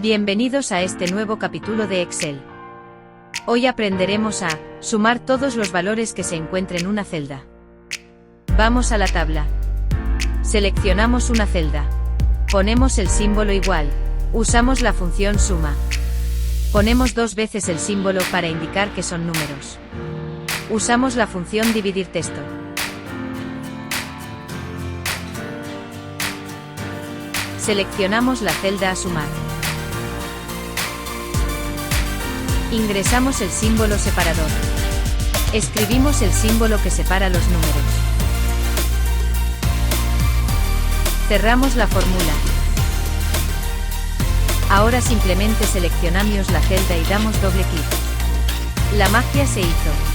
Bienvenidos a este nuevo capítulo de Excel. Hoy aprenderemos a sumar todos los valores que se encuentren en una celda. Vamos a la tabla. Seleccionamos una celda. Ponemos el símbolo igual. Usamos la función suma. Ponemos 2 veces el símbolo para indicar que son números. Usamos la función dividir texto. Seleccionamos la celda a sumar. Ingresamos el símbolo separador. Escribimos el símbolo que separa los números. Cerramos la fórmula. Ahora simplemente seleccionamos la celda y damos doble clic. La magia se hizo.